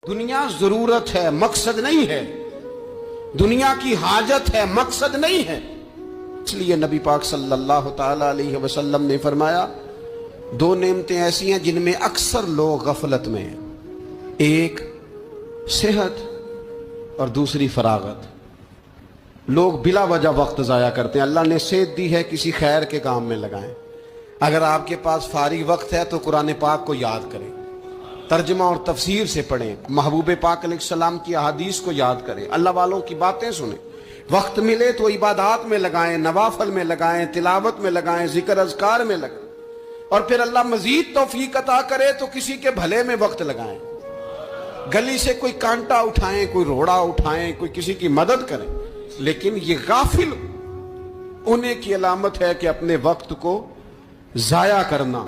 दुनिया जरूरत है, मकसद नहीं है। दुनिया की हाजत है, मकसद नहीं है। इसलिए नबी पाक सल्लल्लाहु ताला अलैहि वसल्लम ने फरमाया, दो नेमतें ऐसी हैं जिनमें अक्सर लोग गफलत में हैं, एक सेहत और दूसरी फरागत। लोग बिला वजह वक्त ज़ाया करते हैं। अल्लाह ने सेहत दी है, किसी खैर के काम में लगाएं। अगर आपके पास फारिग वक्त है तो कुरान पाक को याद करें, तर्जमा और तफसीर से पढ़ें, महबूब पाक अलैहिस्सलाम की अहादीस को याद करें, अल्लाह वालों की बातें सुनें। वक्त मिले तो इबादात में लगाएं, नवाफल में लगाएं, तिलावत में लगाएं, जिक्र अज़कार में लगाएं। और फिर अल्लाह मजीद तौफीक अता करे तो किसी के भले में वक्त लगाएं। गली से कोई कांटा उठाएं, कोई रोड़ा उठाएं, कोई किसी की मदद करें। लेकिन ये गाफिल होने की अलामत है कि अपने वक्त को जाया करना।